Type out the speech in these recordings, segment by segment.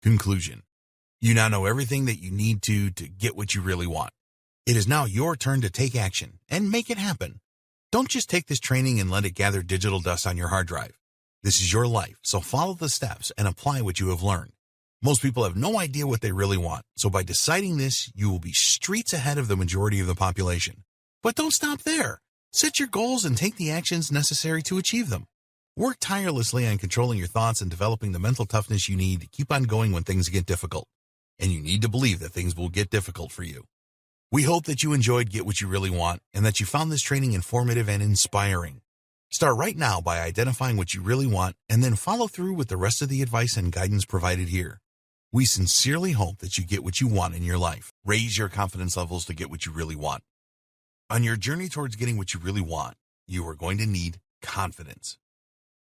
Conclusion. You now know everything that you need to get what you really want. It is now your turn to take action and make it happen. Don't just take this training and let it gather digital dust on your hard drive. This is your life, so follow the steps and apply what you have learned. Most people have no idea what they really want, so by deciding this, you will be streets ahead of the majority of the population. But don't stop there. Set your goals and take the actions necessary to achieve them. Work tirelessly on controlling your thoughts and developing the mental toughness you need to keep on going when things get difficult. And you need to believe that things will get difficult for you. We hope that you enjoyed Get What You Really Want and that you found this training informative and inspiring. Start right now by identifying what you really want and then follow through with the rest of the advice and guidance provided here. We sincerely hope that you get what you want in your life. Raise your confidence levels to get what you really want. On your journey towards getting what you really want, you are going to need confidence.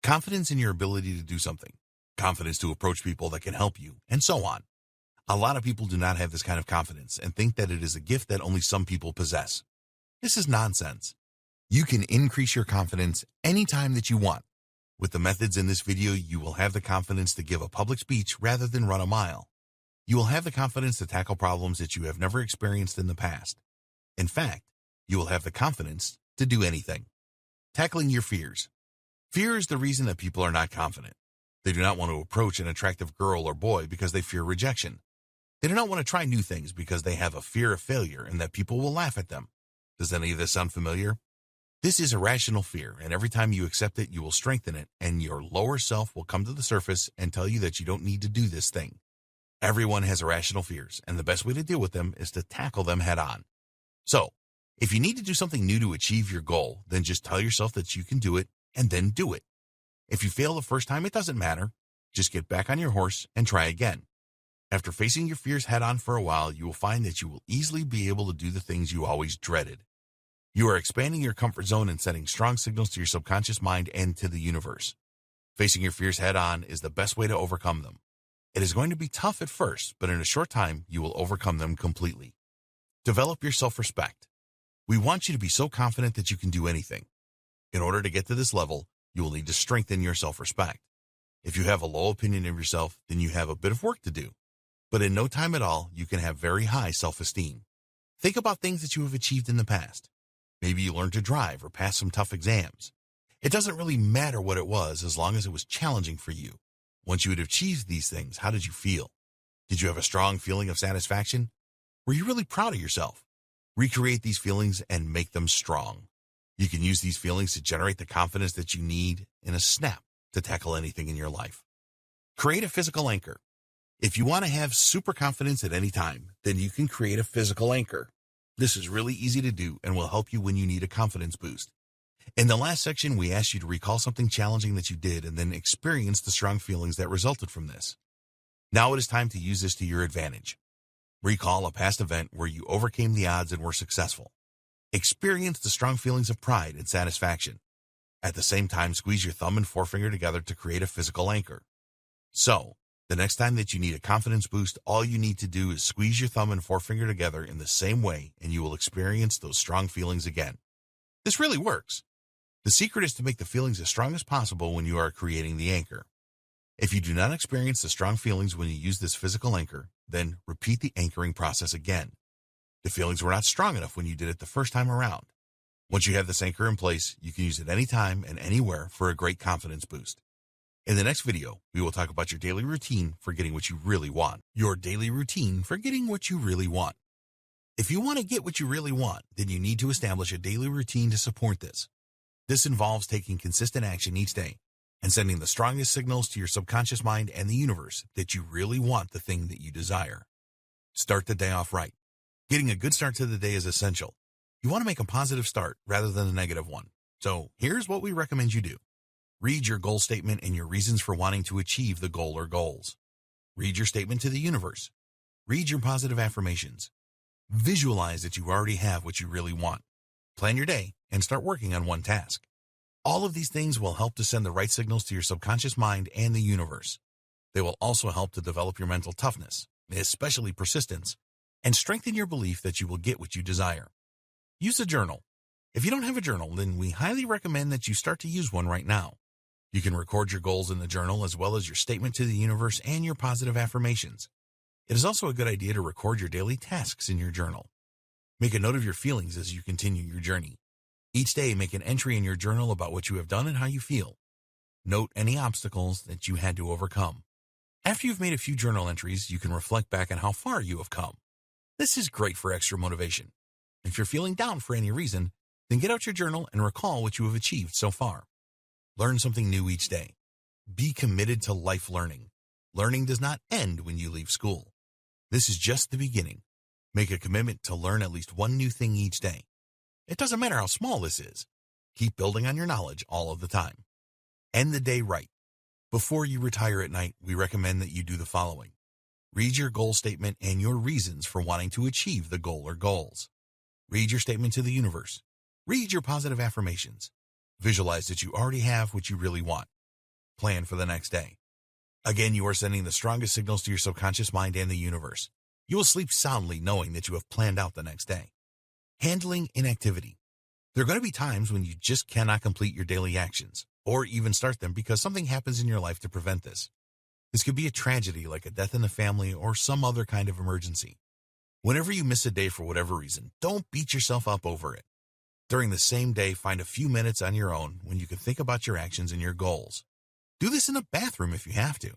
Confidence in your ability to do something. Confidence to approach people that can help you, and so on. A lot of people do not have this kind of confidence and think that it is a gift that only some people possess. This is nonsense. You can increase your confidence anytime that you want. With the methods in this video, you will have the confidence to give a public speech rather than run a mile. You will have the confidence to tackle problems that you have never experienced in the past. In fact, you will have the confidence to do anything. Tackling your fears. Fear is the reason that people are not confident. They do not want to approach an attractive girl or boy because they fear rejection. They do not want to try new things because they have a fear of failure and that people will laugh at them. Does any of this sound familiar? This is a rational fear, and every time you accept it, you will strengthen it, and your lower self will come to the surface and tell you that you don't need to do this thing. Everyone has irrational fears, and the best way to deal with them is to tackle them head on. So, if you need to do something new to achieve your goal, then just tell yourself that you can do it, and then do it. If you fail the first time, it doesn't matter. Just get back on your horse and try again. After facing your fears head on for a while, you will find that you will easily be able to do the things you always dreaded. You are expanding your comfort zone and sending strong signals to your subconscious mind and to the universe. Facing your fears head on is the best way to overcome them. It is going to be tough at first, but in a short time, you will overcome them completely. Develop your self-respect. We want you to be so confident that you can do anything. In order to get to this level, you will need to strengthen your self-respect. If you have a low opinion of yourself, then you have a bit of work to do. But in no time at all, you can have very high self-esteem. Think about things that you have achieved in the past. Maybe you learned to drive or passed some tough exams. It doesn't really matter what it was as long as it was challenging for you. Once you had achieved these things, how did you feel? Did you have a strong feeling of satisfaction? Were you really proud of yourself? Recreate these feelings and make them strong. You can use these feelings to generate the confidence that you need in a snap to tackle anything in your life. Create a physical anchor. If you want to have super confidence at any time, then you can create a physical anchor. This is really easy to do and will help you when you need a confidence boost. In the last section, we asked you to recall something challenging that you did and then experience the strong feelings that resulted from this. Now it is time to use this to your advantage. Recall a past event where you overcame the odds and were successful. Experience the strong feelings of pride and satisfaction. At the same time, squeeze your thumb and forefinger together to create a physical anchor. So, the next time that you need a confidence boost, all you need to do is squeeze your thumb and forefinger together in the same way, and you will experience those strong feelings again. This really works. The secret is to make the feelings as strong as possible when you are creating the anchor. If you do not experience the strong feelings when you use this physical anchor, then repeat the anchoring process again. The feelings were not strong enough when you did it the first time around. Once you have this anchor in place, you can use it anytime and anywhere for a great confidence boost. In the next video, we will talk about your daily routine for getting what you really want. Your daily routine for getting what you really want. If you want to get what you really want, then you need to establish a daily routine to support this. This involves taking consistent action each day and sending the strongest signals to your subconscious mind and the universe that you really want the thing that you desire. Start the day off right. Getting a good start to the day is essential. You want to make a positive start rather than a negative one. So here's what we recommend you do. Read your goal statement and your reasons for wanting to achieve the goal or goals. Read your statement to the universe. Read your positive affirmations. Visualize that you already have what you really want. Plan your day and start working on one task. All of these things will help to send the right signals to your subconscious mind and the universe. They will also help to develop your mental toughness, especially persistence, and strengthen your belief that you will get what you desire. Use a journal. If you don't have a journal, then we highly recommend that you start to use one right now. You can record your goals in the journal as well as your statement to the universe and your positive affirmations. It is also a good idea to record your daily tasks in your journal. Make a note of your feelings as you continue your journey. Each day, make an entry in your journal about what you have done and how you feel. Note any obstacles that you had to overcome. After you've made a few journal entries, you can reflect back on how far you have come. This is great for extra motivation. If you're feeling down for any reason, then get out your journal and recall what you have achieved so far. Learn something new each day. Be committed to life learning. Learning does not end when you leave school. This is just the beginning. Make a commitment to learn at least one new thing each day. It doesn't matter how small this is. Keep building on your knowledge all of the time. End the day right. Before you retire at night, we recommend that you do the following. Read your goal statement and your reasons for wanting to achieve the goal or goals. Read your statement to the universe. Read your positive affirmations. Visualize that you already have what you really want. Plan for the next day. Again, you are sending the strongest signals to your subconscious mind and the universe. You will sleep soundly knowing that you have planned out the next day. Handling inactivity. There are going to be times when you just cannot complete your daily actions or even start them because something happens in your life to prevent this. This could be a tragedy like a death in the family or some other kind of emergency. Whenever you miss a day for whatever reason, don't beat yourself up over it. During the same day, find a few minutes on your own when you can think about your actions and your goals. Do this in a bathroom if you have to.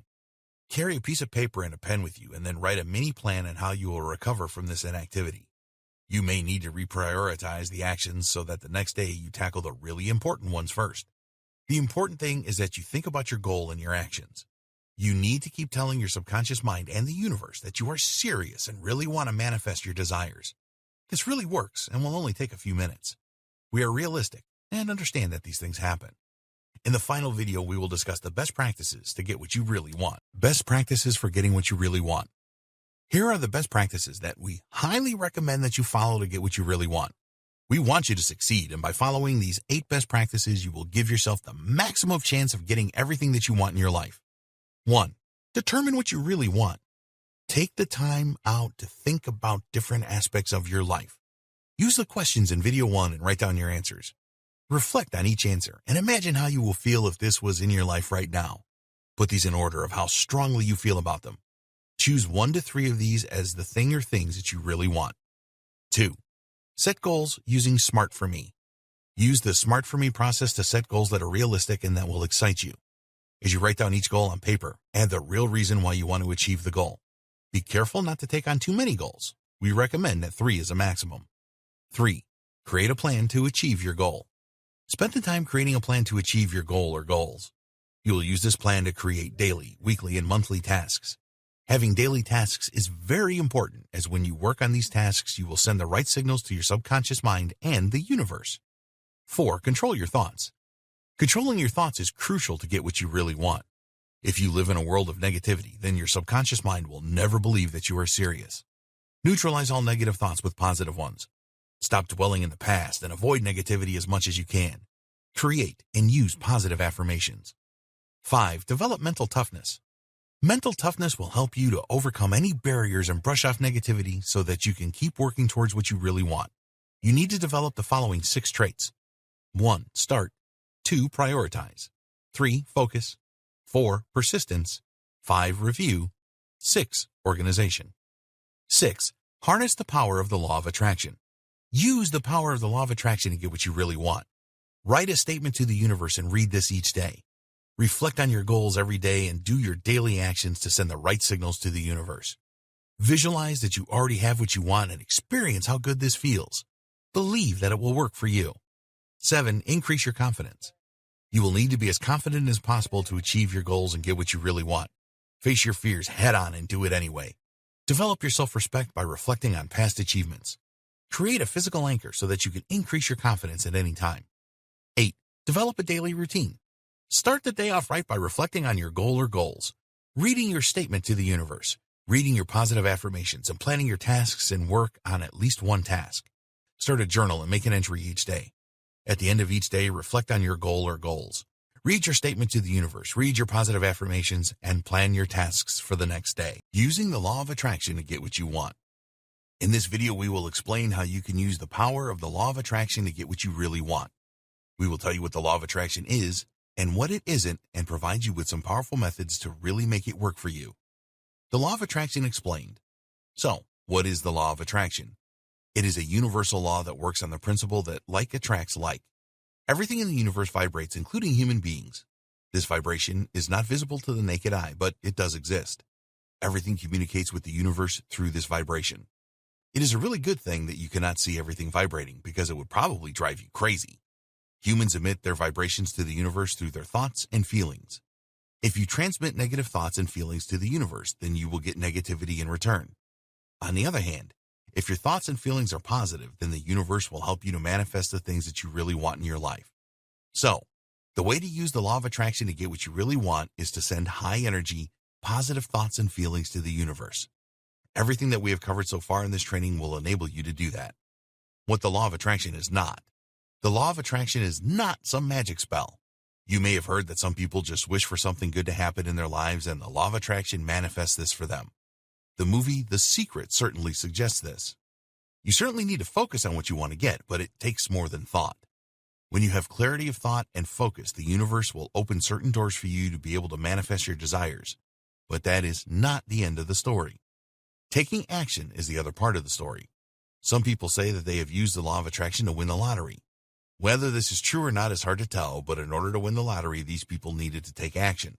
Carry a piece of paper and a pen with you and then write a mini plan on how you will recover from this inactivity. You may need to reprioritize the actions so that the next day you tackle the really important ones first. The important thing is that you think about your goal and your actions. You need to keep telling your subconscious mind and the universe that you are serious and really want to manifest your desires. This really works and will only take a few minutes. We are realistic and understand that these things happen. In the final video, we will discuss the best practices to get what you really want. Best practices for getting what you really want. Here are the best practices that we highly recommend that you follow to get what you really want. We want you to succeed, and by following these 8 best practices, you will give yourself the maximum chance of getting everything that you want in your life. 1. Determine what you really want. Take the time out to think about different aspects of your life. Use the questions in video 1 and write down your answers. Reflect on each answer and imagine how you will feel if this was in your life right now. Put these in order of how strongly you feel about them. Choose 1 to 3 of these as the thing or things that you really want. 2. Set goals using SMART for Me. Use the SMART for Me process to set goals that are realistic and that will excite you. As you write down each goal on paper, add the real reason why you want to achieve the goal. Be careful not to take on too many goals. We recommend that 3 is a maximum. 3. Create a plan to achieve your goal. Spend the time creating a plan to achieve your goal or goals. You will use this plan to create daily, weekly, and monthly tasks. Having daily tasks is very important, as when you work on these tasks, you will send the right signals to your subconscious mind and the universe. 4. Control your thoughts. Controlling your thoughts is crucial to get what you really want. If you live in a world of negativity, then your subconscious mind will never believe that you are serious. Neutralize all negative thoughts with positive ones. Stop dwelling in the past and avoid negativity as much as you can. Create and use positive affirmations. 5. Develop mental toughness. Mental toughness will help you to overcome any barriers and brush off negativity so that you can keep working towards what you really want. You need to develop the following 6 traits. 1. Start. 2. Prioritize. 3. Focus. 4. Persistence. 5. Review. 6. Organization. 6. Harness the power of the law of attraction. Use the power of the law of attraction to get what you really want. Write a statement to the universe and read this each day. Reflect on your goals every day and do your daily actions to send the right signals to the universe. Visualize that you already have what you want and experience how good this feels. Believe that it will work for you. 7. Increase your confidence. You will need to be as confident as possible to achieve your goals and get what you really want. Face your fears head on and do it anyway. Develop your self-respect by reflecting on past achievements. Create a physical anchor so that you can increase your confidence at any time. 8. Develop a daily routine. Start the day off right by reflecting on your goal or goals, reading your statement to the universe, reading your positive affirmations, and planning your tasks and work on at least one task. Start a journal and make an entry each day. At the end of each day, reflect on your goal or goals. Read your statement to the universe, read your positive affirmations, and plan your tasks for the next day, using the law of attraction to get what you want. In this video, we will explain how you can use the power of the law of attraction to get what you really want. We will tell you what the law of attraction is, and what it isn't, and provide you with some powerful methods to really make it work for you. The Law of Attraction Explained. So, what is the Law of Attraction? It is a universal law that works on the principle that like attracts like. Everything in the universe vibrates, including human beings. This vibration is not visible to the naked eye, but it does exist. Everything communicates with the universe through this vibration. It is a really good thing that you cannot see everything vibrating, because it would probably drive you crazy. Humans emit their vibrations to the universe through their thoughts and feelings. If you transmit negative thoughts and feelings to the universe, then you will get negativity in return. On the other hand, if your thoughts and feelings are positive, then the universe will help you to manifest the things that you really want in your life. So, the way to use the Law of Attraction to get what you really want is to send high energy, positive thoughts and feelings to the universe. Everything that we have covered so far in this training will enable you to do that. What the Law of Attraction is not. The Law of Attraction is not some magic spell. You may have heard that some people just wish for something good to happen in their lives, and the Law of Attraction manifests this for them. The movie The Secret certainly suggests this. You certainly need to focus on what you want to get, but it takes more than thought. When you have clarity of thought and focus, the universe will open certain doors for you to be able to manifest your desires. But that is not the end of the story. Taking action is the other part of the story. Some people say that they have used the Law of Attraction to win the lottery. Whether this is true or not is hard to tell, but in order to win the lottery, these people needed to take action.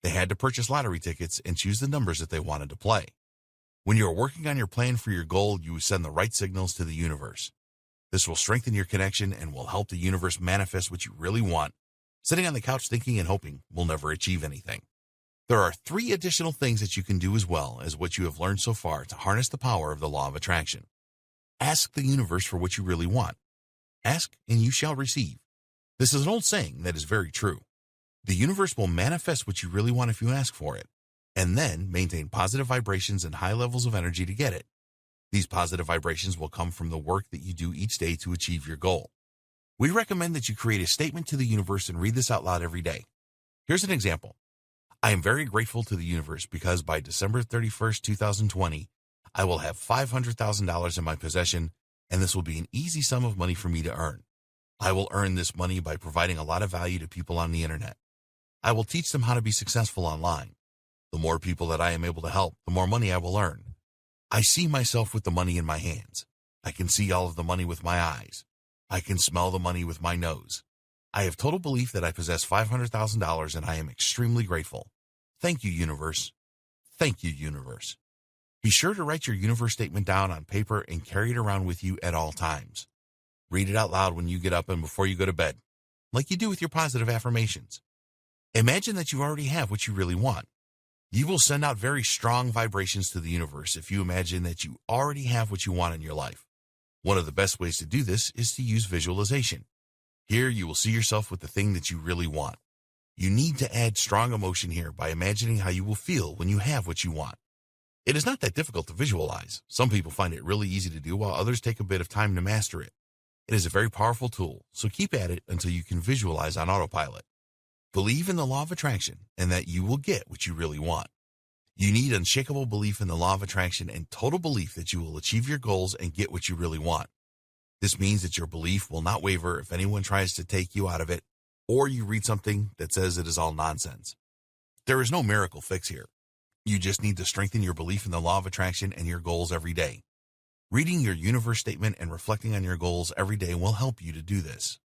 They had to purchase lottery tickets and choose the numbers that they wanted to play. When you are working on your plan for your goal, you send the right signals to the universe. This will strengthen your connection and will help the universe manifest what you really want. Sitting on the couch thinking and hoping will never achieve anything. There are 3 additional things that you can do as well as what you have learned so far to harness the power of the Law of Attraction. Ask the universe for what you really want. Ask and you shall receive. This is an old saying that is very true. The universe will manifest what you really want if you ask for it, and then maintain positive vibrations and high levels of energy to get it. These positive vibrations will come from the work that you do each day to achieve your goal. We recommend that you create a statement to the universe and read this out loud every day. Here's an example. I am very grateful to the universe because by December 31st, 2020, I will have $500,000 in my possession, and this will be an easy sum of money for me to earn. I will earn this money by providing a lot of value to people on the internet. I will teach them how to be successful online. The more people that I am able to help, the more money I will earn. I see myself with the money in my hands. I can see all of the money with my eyes. I can smell the money with my nose. I have total belief that I possess $500,000 and I am extremely grateful. Thank you, universe. Thank you, universe. Be sure to write your universe statement down on paper and carry it around with you at all times. Read it out loud when you get up and before you go to bed, like you do with your positive affirmations. Imagine that you already have what you really want. You will send out very strong vibrations to the universe if you imagine that you already have what you want in your life. One of the best ways to do this is to use visualization. Here you will see yourself with the thing that you really want. You need to add strong emotion here by imagining how you will feel when you have what you want. It is not that difficult to visualize. Some people find it really easy to do, while others take a bit of time to master it. It is a very powerful tool, so keep at it until you can visualize on autopilot. Believe in the Law of Attraction and that you will get what you really want. You need unshakable belief in the Law of Attraction and total belief that you will achieve your goals and get what you really want. This means that your belief will not waver if anyone tries to take you out of it, or you read something that says it is all nonsense. There is no miracle fix here. You just need to strengthen your belief in the Law of Attraction and your goals every day. Reading your universe statement and reflecting on your goals every day will help you to do this.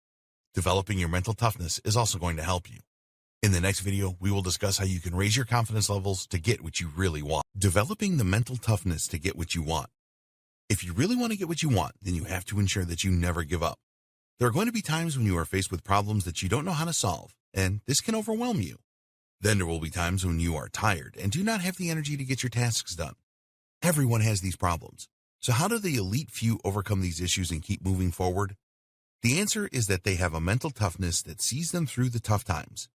Developing your mental toughness is also going to help you. In the next video, we will discuss how you can raise your confidence levels to get what you really want. Developing the mental toughness to get what you want. If you really want to get what you want, then you have to ensure that you never give up. There are going to be times when you are faced with problems that you don't know how to solve, and this can overwhelm you. Then there will be times when you are tired and do not have the energy to get your tasks done. Everyone has these problems. So how do the elite few overcome these issues and keep moving forward? The answer is that they have a mental toughness that sees them through the tough times.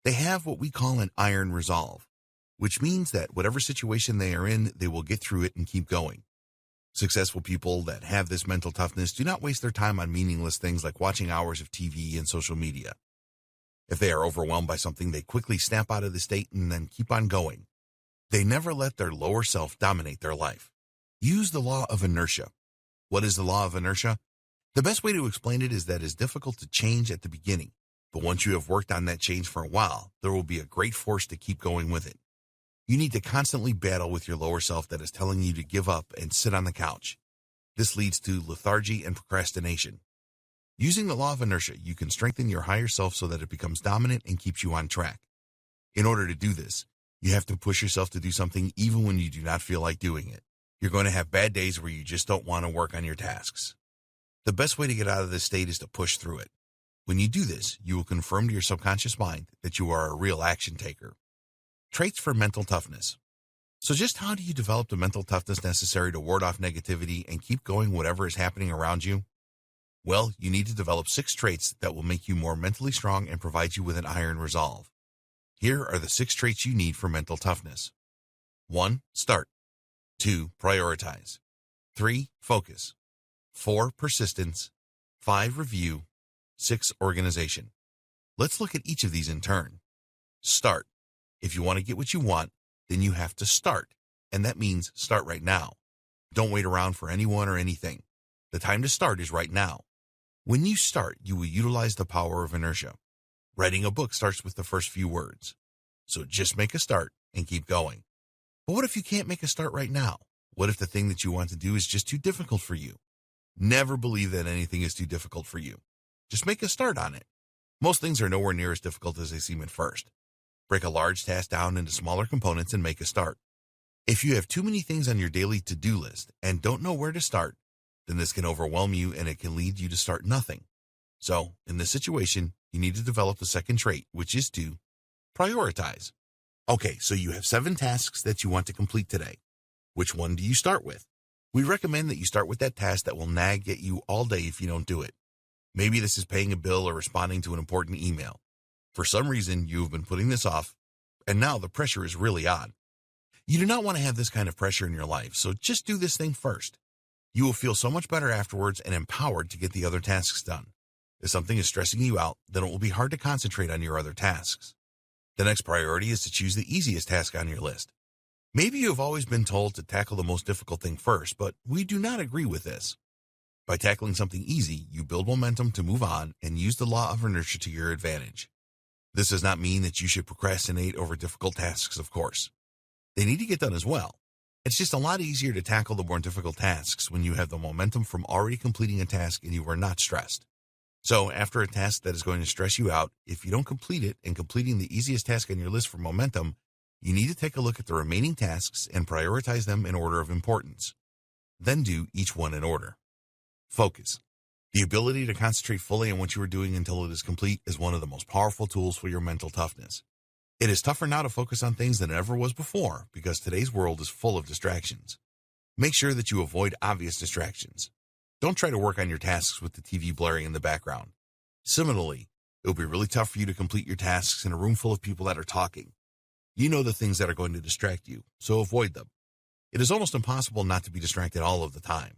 They have what we call an iron resolve, which means that whatever situation they are in, they will get through it and keep going. Successful people that have this mental toughness do not waste their time on meaningless things like watching hours of TV and social media. If they are overwhelmed by something, they quickly snap out of the state and then keep on going. They never let their lower self dominate their life. Use the law of inertia. What is the law of inertia? The best way to explain it is that it is difficult to change at the beginning, But once you have worked on that change for a while, there will be a great force to keep going with it. You need to constantly battle with your lower self that is telling you to give up and sit on the couch. This leads to lethargy and procrastination. Using the law of inertia, you can strengthen your higher self so that it becomes dominant and keeps you on track. In order to do this, you have to push yourself to do something even when you do not feel like doing it. You're going to have bad days where you just don't want to work on your tasks. The best way to get out of this state is to push through it. When you do this, you will confirm to your subconscious mind that you are a real action taker. Traits for mental toughness. So just how do you develop the mental toughness necessary to ward off negativity and keep going whatever is happening around you? Well, you need to develop 6 traits that will make you more mentally strong and provide you with an iron resolve. Here are the 6 traits you need for mental toughness. 1. Start. 2. Prioritize. 3. Focus. 4. Persistence. 5. Review. 6. Organization. Let's look at each of these in turn. Start. If you want to get what you want, then you have to start, and that means start right now. Don't wait around for anyone or anything. The time to start is right now. When you start, you will utilize the power of inertia. Writing a book starts with the first few words. So just make a start and keep going. But what if you can't make a start right now? What if the thing that you want to do is just too difficult for you? Never believe that anything is too difficult for you. Just make a start on it. Most things are nowhere near as difficult as they seem at first. Break a large task down into smaller components and make a start. If you have too many things on your daily to-do list and don't know where to start, then this can overwhelm you and it can lead you to start nothing. So, in this situation, you need to develop the second trait, which is to prioritize. Okay, so you have 7 tasks that you want to complete today. Which one do you start with? We recommend that you start with that task that will nag at you all day if you don't do it. Maybe this is paying a bill or responding to an important email. For some reason, you have been putting this off, and now the pressure is really on. You do not want to have this kind of pressure in your life, so just do this thing first. You will feel so much better afterwards and empowered to get the other tasks done. If something is stressing you out, then it will be hard to concentrate on your other tasks. The next priority is to choose the easiest task on your list. Maybe you have always been told to tackle the most difficult thing first, but we do not agree with this. By tackling something easy, you build momentum to move on and use the law of inertia to your advantage. This does not mean that you should procrastinate over difficult tasks, of course. They need to get done as well. It's just a lot easier to tackle the more difficult tasks when you have the momentum from already completing a task and you are not stressed. So, after a task that is going to stress you out, if you don't complete it and completing the easiest task on your list for momentum, you need to take a look at the remaining tasks and prioritize them in order of importance. Then do each one in order. Focus. The ability to concentrate fully on what you are doing until it is complete is one of the most powerful tools for your mental toughness. It is tougher now to focus on things than it ever was before because today's world is full of distractions. Make sure that you avoid obvious distractions. Don't try to work on your tasks with the TV blaring in the background. Similarly, it will be really tough for you to complete your tasks in a room full of people that are talking. You know the things that are going to distract you, so avoid them. It is almost impossible not to be distracted all of the time.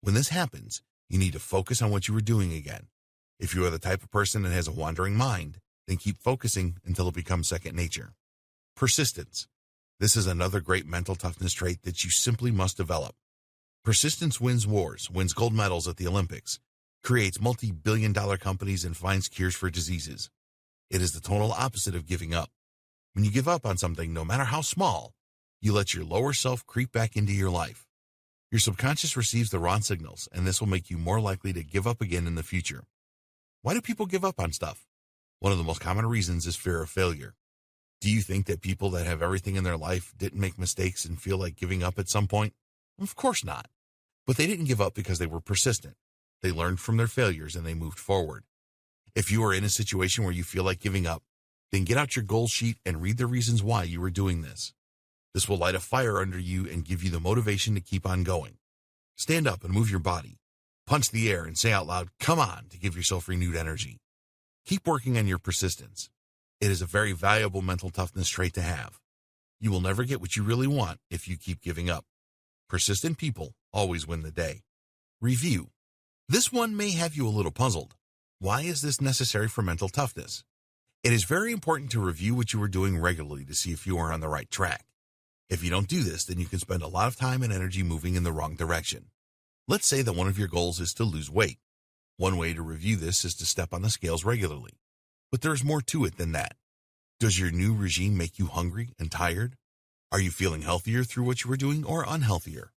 When this happens, you need to focus on what you are doing again. If you are the type of person that has a wandering mind, then keep focusing until it becomes second nature. Persistence. This is another great mental toughness trait that you simply must develop. Persistence wins wars, wins gold medals at the Olympics, creates multi-billion-dollar companies, and finds cures for diseases. It is the total opposite of giving up. When you give up on something, no matter how small, you let your lower self creep back into your life. Your subconscious receives the wrong signals, and this will make you more likely to give up again in the future. Why do people give up on stuff? One of the most common reasons is fear of failure. Do you think that people that have everything in their life didn't make mistakes and feel like giving up at some point? Of course not. But they didn't give up because they were persistent. They learned from their failures and they moved forward. If you are in a situation where you feel like giving up, then get out your goal sheet and read the reasons why you are doing this. This will light a fire under you and give you the motivation to keep on going. Stand up and move your body. Punch the air and say out loud, "Come on," to give yourself renewed energy. Keep working on your persistence. It is a very valuable mental toughness trait to have. You will never get what you really want if you keep giving up. Persistent people always win the day. Review. This one may have you a little puzzled. Why is this necessary for mental toughness? It is very important to review what you are doing regularly to see if you are on the right track. If you don't do this, then you can spend a lot of time and energy moving in the wrong direction. Let's say that one of your goals is to lose weight. One way to review this is to step on the scales regularly. But there's more to it than that. Does your new regime make you hungry and tired? Are you feeling healthier through what you are doing or unhealthier?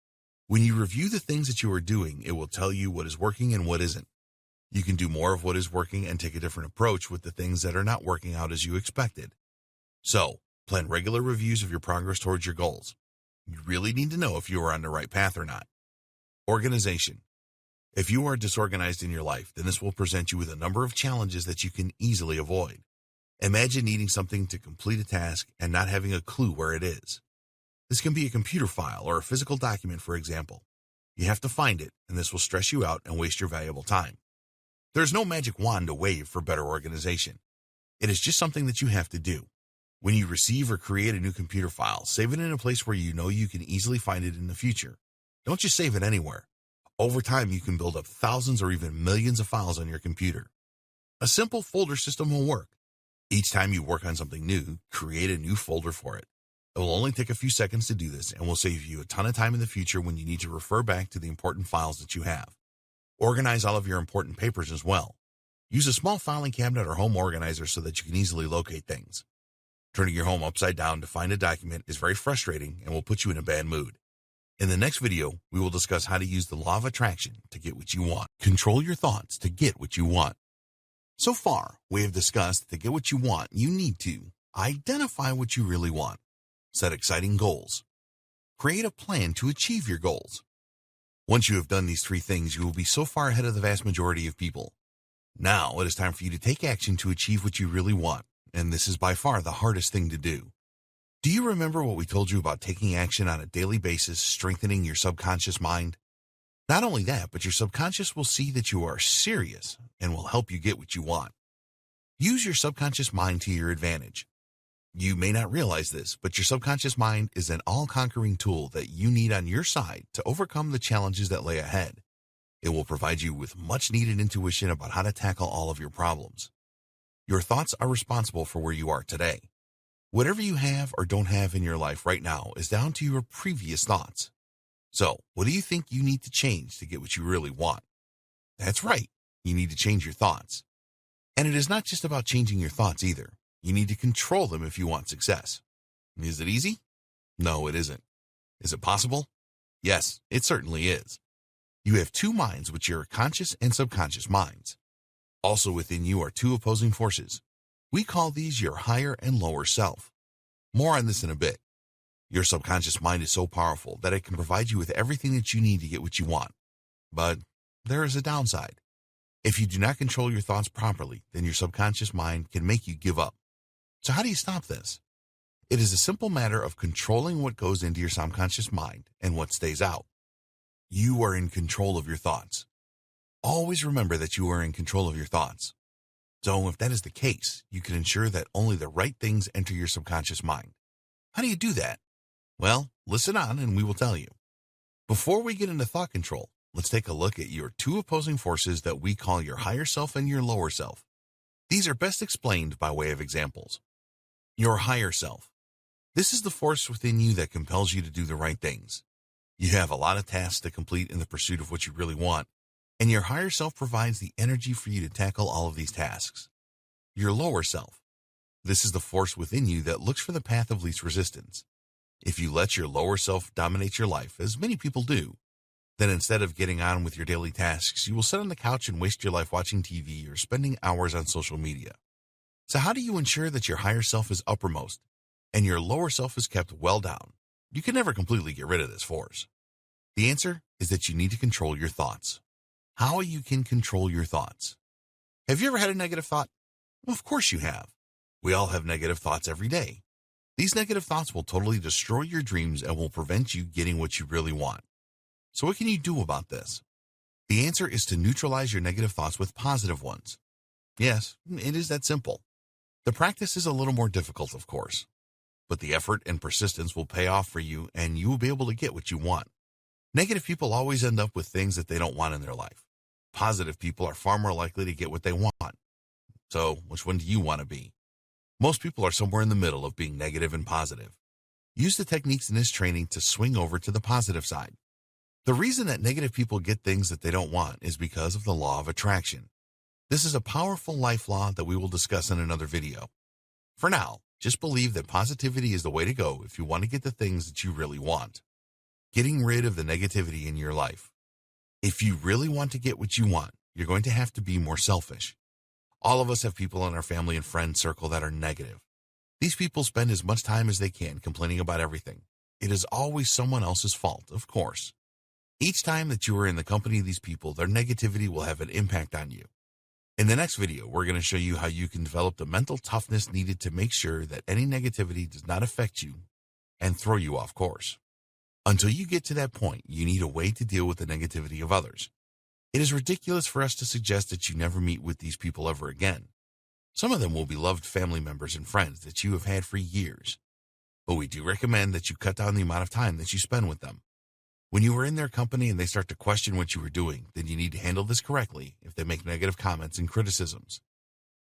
When you review the things that you are doing, it will tell you what is working and what isn't. You can do more of what is working and take a different approach with the things that are not working out as you expected. So, plan regular reviews of your progress towards your goals. You really need to know if you are on the right path or not. Organization. If you are disorganized in your life, then this will present you with a number of challenges that you can easily avoid. Imagine needing something to complete a task and not having a clue where it is. This can be a computer file or a physical document, for example. You have to find it, and this will stress you out and waste your valuable time. There's no magic wand to wave for better organization. It is just something that you have to do. When you receive or create a new computer file, save it in a place where you know you can easily find it in the future. Don't just save it anywhere. Over time, you can build up thousands or even millions of files on your computer. A simple folder system will work. Each time you work on something new, create a new folder for it. It will only take a few seconds to do this and will save you a ton of time in the future when you need to refer back to the important files that you have. Organize all of your important papers as well. Use a small filing cabinet or home organizer so that you can easily locate things. Turning your home upside down to find a document is very frustrating and will put you in a bad mood. In the next video, we will discuss how to use the law of attraction to get what you want. Control your thoughts to get what you want. So far, we have discussed that to get what you want, you need to identify what you really want, set exciting goals, create a plan to achieve your goals. Once you have done these three things, you will be so far ahead of the vast majority of people. Now it is time for you to take action to achieve what you really want, and this is by far the hardest thing to do. Do you remember what we told you about taking action on a daily basis, strengthening your subconscious mind? Not only that, but your subconscious will see that you are serious and will help you get what you want. Use your subconscious mind to your advantage. You may not realize this, but your subconscious mind is an all-conquering tool that you need on your side to overcome the challenges that lay ahead. It will provide you with much-needed intuition about how to tackle all of your problems. Your thoughts are responsible for where you are today. Whatever you have or don't have in your life right now is down to your previous thoughts. So, what do you think you need to change to get what you really want? That's right, you need to change your thoughts. And it is not just about changing your thoughts either. You need to control them if you want success. Is it easy? No, it isn't. Is it possible? Yes, it certainly is. You have two minds, which are conscious and subconscious minds. Also within you are two opposing forces. We call these your higher and lower self. More on this in a bit. Your subconscious mind is so powerful that it can provide you with everything that you need to get what you want. But there is a downside. If you do not control your thoughts properly, then your subconscious mind can make you give up. So how do you stop this? It is a simple matter of controlling what goes into your subconscious mind and what stays out. You are in control of your thoughts. Always remember that you are in control of your thoughts. So if that is the case, you can ensure that only the right things enter your subconscious mind. How do you do that? Well, listen on and we will tell you. Before we get into thought control, let's take a look at your two opposing forces that we call your higher self and your lower self. These are best explained by way of examples. Your higher self. This is the force within you that compels you to do the right things. You have a lot of tasks to complete in the pursuit of what you really want, and your higher self provides the energy for you to tackle all of these tasks. Your lower self. This is the force within you that looks for the path of least resistance. If you let your lower self dominate your life, as many people do, then instead of getting on with your daily tasks, you will sit on the couch and waste your life watching TV or spending hours on social media. So how do you ensure that your higher self is uppermost and your lower self is kept well down? You can never completely get rid of this force. The answer is that you need to control your thoughts. How you can control your thoughts. Have you ever had a negative thought? Well, of course you have. We all have negative thoughts every day. These negative thoughts will totally destroy your dreams and will prevent you getting what you really want. So what can you do about this? The answer is to neutralize your negative thoughts with positive ones. Yes, it is that simple. The practice is a little more difficult, of course, but the effort and persistence will pay off for you and you will be able to get what you want. Negative people always end up with things that they don't want in their life. Positive people are far more likely to get what they want. So, which one do you want to be? Most people are somewhere in the middle of being negative and positive. Use the techniques in this training to swing over to the positive side. The reason that negative people get things that they don't want is because of the law of attraction. This is a powerful life law that we will discuss in another video. For now, just believe that positivity is the way to go if you want to get the things that you really want. Getting rid of the negativity in your life. If you really want to get what you want, you're going to have to be more selfish. All of us have people in our family and friend circle that are negative. These people spend as much time as they can complaining about everything. It is always someone else's fault, of course. Each time that you are in the company of these people, their negativity will have an impact on you. In the next video, we're going to show you how you can develop the mental toughness needed to make sure that any negativity does not affect you and throw you off course. Until you get to that point, you need a way to deal with the negativity of others. It is ridiculous for us to suggest that you never meet with these people ever again. Some of them will be loved family members and friends that you have had for years. But we do recommend that you cut down the amount of time that you spend with them. When you are in their company and they start to question what you are doing, then you need to handle this correctly if they make negative comments and criticisms.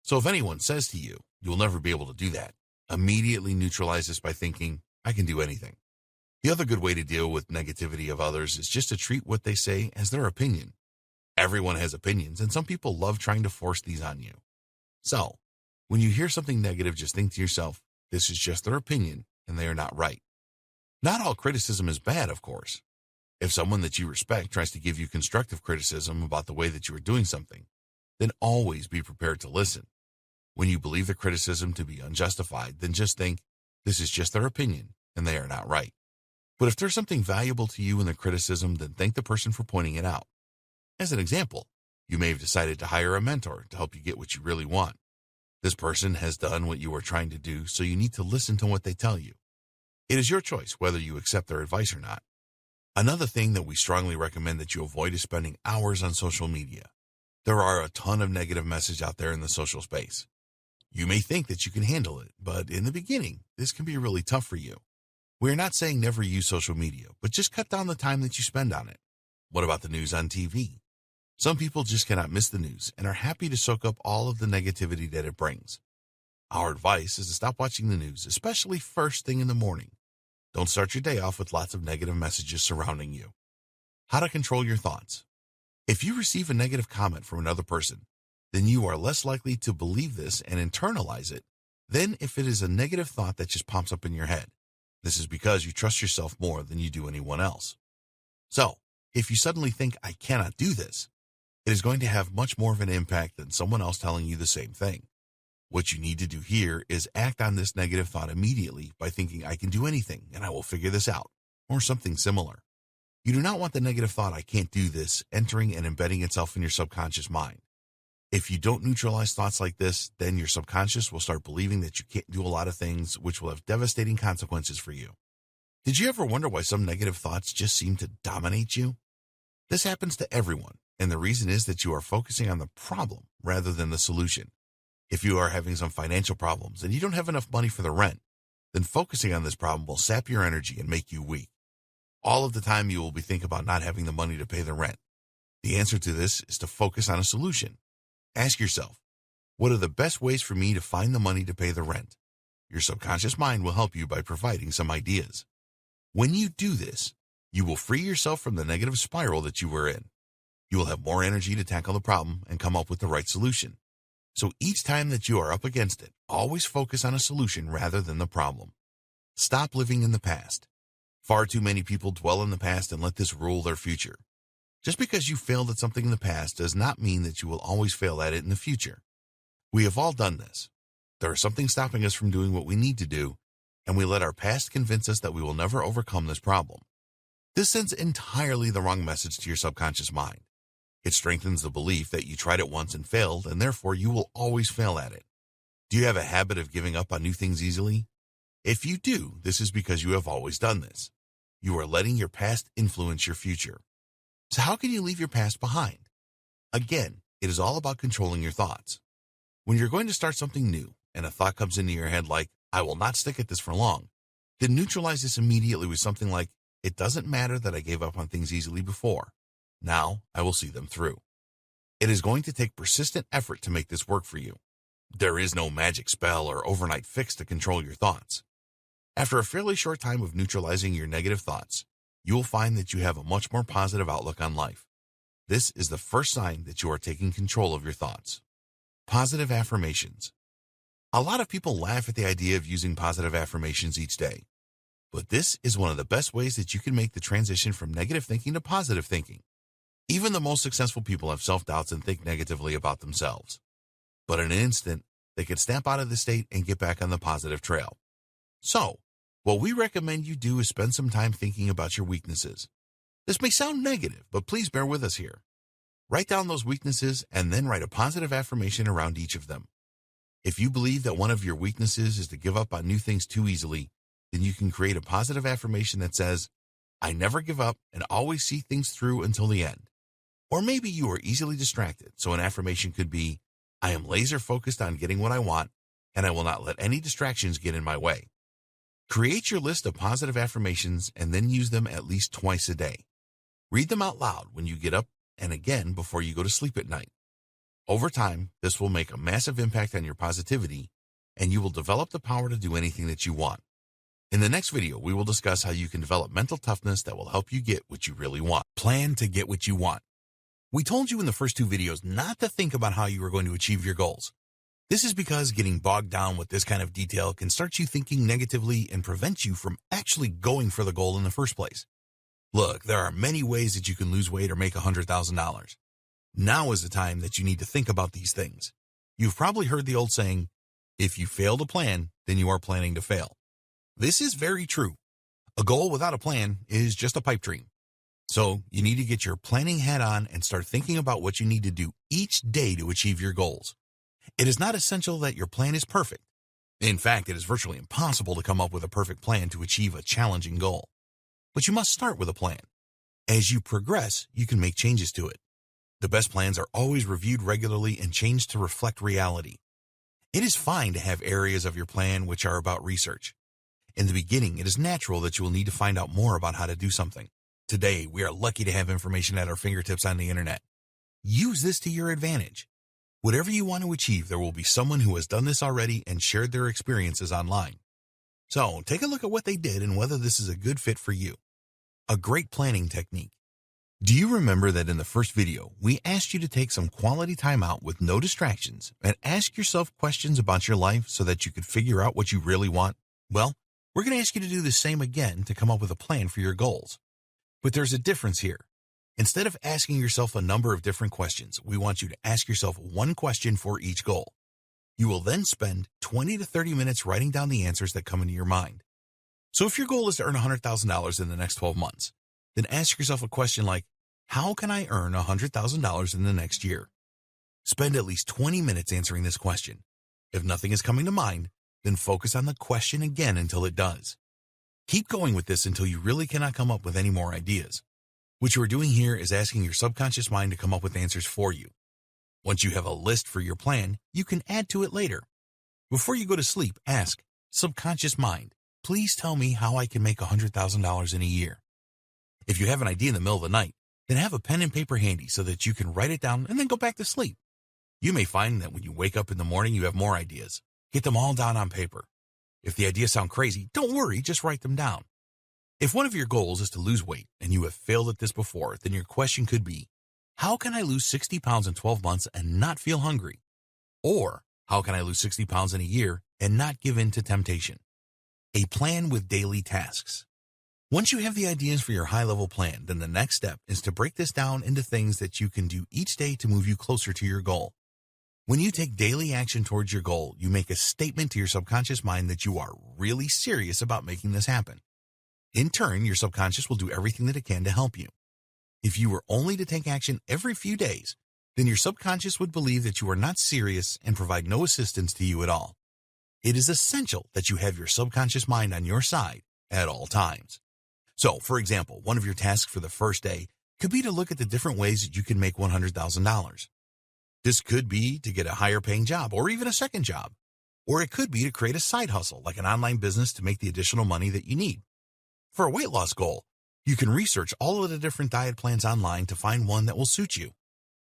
So if anyone says to you, "You'll never be able to do that," immediately neutralize this by thinking, "I can do anything." The other good way to deal with negativity of others is just to treat what they say as their opinion. Everyone has opinions, and some people love trying to force these on you. So, when you hear something negative, just think to yourself, this is just their opinion, and they are not right. Not all criticism is bad, of course. If someone that you respect tries to give you constructive criticism about the way that you are doing something, then always be prepared to listen. When you believe the criticism to be unjustified, then just think, this is just their opinion, and they are not right. But if there's something valuable to you in the criticism, then thank the person for pointing it out. As an example, you may have decided to hire a mentor to help you get what you really want. This person has done what you are trying to do, so you need to listen to what they tell you. It is your choice whether you accept their advice or not. Another thing that we strongly recommend that you avoid is spending hours on social media. There are a ton of negative message out there in the social space. You may think that you can handle it, but in the beginning, this can be really tough for you. We are not saying never use social media, but just cut down the time that you spend on it. What about the news on TV? Some people just cannot miss the news and are happy to soak up all of the negativity that it brings. Our advice is to stop watching the news, especially first thing in the morning. Don't start your day off with lots of negative messages surrounding you. How to control your thoughts. If you receive a negative comment from another person, then you are less likely to believe this and internalize it than if it is a negative thought that just pops up in your head. This is because you trust yourself more than you do anyone else. So, if you suddenly think, "I cannot do this," it is going to have much more of an impact than someone else telling you the same thing. What you need to do here is act on this negative thought immediately by thinking, "I can do anything and I will figure this out," or something similar. You do not want the negative thought, "I can't do this," entering and embedding itself in your subconscious mind. If you don't neutralize thoughts like this, then your subconscious will start believing that you can't do a lot of things, which will have devastating consequences for you. Did you ever wonder why some negative thoughts just seem to dominate you? This happens to everyone, and the reason is that you are focusing on the problem rather than the solution. If you are having some financial problems and you don't have enough money for the rent, then focusing on this problem will sap your energy and make you weak. All of the time you will be thinking about not having the money to pay the rent. The answer to this is to focus on a solution. Ask yourself, what are the best ways for me to find the money to pay the rent? Your subconscious mind will help you by providing some ideas. When you do this, you will free yourself from the negative spiral that you were in. You will have more energy to tackle the problem and come up with the right solution. So each time that you are up against it, always focus on a solution rather than the problem. Stop living in the past. Far too many people dwell in the past and let this rule their future. Just because you failed at something in the past does not mean that you will always fail at it in the future. We have all done this. There is something stopping us from doing what we need to do, and we let our past convince us that we will never overcome this problem. This sends entirely the wrong message to your subconscious mind. It strengthens the belief that you tried it once and failed, and therefore you will always fail at it. Do you have a habit of giving up on new things easily? If you do, this is because you have always done this. You are letting your past influence your future. So how can you leave your past behind? Again, it is all about controlling your thoughts. When you're going to start something new and a thought comes into your head like, "I will not stick at this for long," then neutralize this immediately with something like, "It doesn't matter that I gave up on things easily before. Now I will see them through." It is going to take persistent effort to make this work for you. There is no magic spell or overnight fix to control your thoughts. After a fairly short time of neutralizing your negative thoughts, you will find that you have a much more positive outlook on life. This is the first sign that you are taking control of your thoughts. Positive affirmations. A lot of people laugh at the idea of using positive affirmations each day. But this is one of the best ways that you can make the transition from negative thinking to positive thinking. Even the most successful people have self-doubts and think negatively about themselves. But in an instant, they can snap out of the state and get back on the positive trail. So, what we recommend you do is spend some time thinking about your weaknesses. This may sound negative, but please bear with us here. Write down those weaknesses and then write a positive affirmation around each of them. If you believe that one of your weaknesses is to give up on new things too easily, then you can create a positive affirmation that says, I never give up and always see things through until the end. Or maybe you are easily distracted, so an affirmation could be, I am laser focused on getting what I want, and I will not let any distractions get in my way. Create your list of positive affirmations and then use them at least twice a day. Read them out loud when you get up and again before you go to sleep at night. Over time, this will make a massive impact on your positivity, and you will develop the power to do anything that you want. In the next video, we will discuss how you can develop mental toughness that will help you get what you really want. Plan to get what you want. We told you in the first two videos not to think about how you are going to achieve your goals. This is because getting bogged down with this kind of detail can start you thinking negatively and prevent you from actually going for the goal in the first place. Look, there are many ways that you can lose weight or make $100,000. Now is the time that you need to think about these things. You've probably heard the old saying, if you fail to plan, then you are planning to fail. This is very true. A goal without a plan is just a pipe dream. So you need to get your planning hat on and start thinking about what you need to do each day to achieve your goals. It is not essential that your plan is perfect. In fact, it is virtually impossible to come up with a perfect plan to achieve a challenging goal. But you must start with a plan. As you progress, you can make changes to it. The best plans are always reviewed regularly and changed to reflect reality. It is fine to have areas of your plan which are about research. In the beginning, it is natural that you will need to find out more about how to do something. Today, we are lucky to have information at our fingertips on the internet. Use this to your advantage. Whatever you want to achieve, there will be someone who has done this already and shared their experiences online. So, take a look at what they did and whether this is a good fit for you. A great planning technique. Do you remember that in the first video, we asked you to take some quality time out with no distractions and ask yourself questions about your life so that you could figure out what you really want? Well, we're going to ask you to do the same again to come up with a plan for your goals. But there's a difference here. Instead of asking yourself a number of different questions, we want you to ask yourself one question for each goal. You will then spend 20 to 30 minutes writing down the answers that come into your mind. So if your goal is to earn $100,000 in the next 12 months, then ask yourself a question like, how can I earn $100,000 in the next year? Spend at least 20 minutes answering this question. If nothing is coming to mind, then focus on the question again until it does. Keep going with this until you really cannot come up with any more ideas. What you are doing here is asking your subconscious mind to come up with answers for you. Once you have a list for your plan, you can add to it later. Before you go to sleep, ask, subconscious mind, please tell me how I can make $100,000 in a year. If you have an idea in the middle of the night, then have a pen and paper handy so that you can write it down and then go back to sleep. You may find that when you wake up in the morning, you have more ideas. Get them all down on paper. If the ideas sound crazy, don't worry, just write them down. If one of your goals is to lose weight and you have failed at this before, then your question could be, how can I lose 60 pounds in 12 months and not feel hungry? Or, how can I lose 60 pounds in a year and not give in to temptation? A plan with daily tasks. Once you have the ideas for your high-level plan, then the next step is to break this down into things that you can do each day to move you closer to your goal. When you take daily action towards your goal, you make a statement to your subconscious mind that you are really serious about making this happen. In turn, your subconscious will do everything that it can to help you. If you were only to take action every few days, then your subconscious would believe that you are not serious and provide no assistance to you at all. It is essential that you have your subconscious mind on your side at all times. So, for example, one of your tasks for the first day could be to look at the different ways that you can make $100,000. This could be to get a higher paying job or even a second job. Or it could be to create a side hustle like an online business to make the additional money that you need. For a weight loss goal, you can research all of the different diet plans online to find one that will suit you.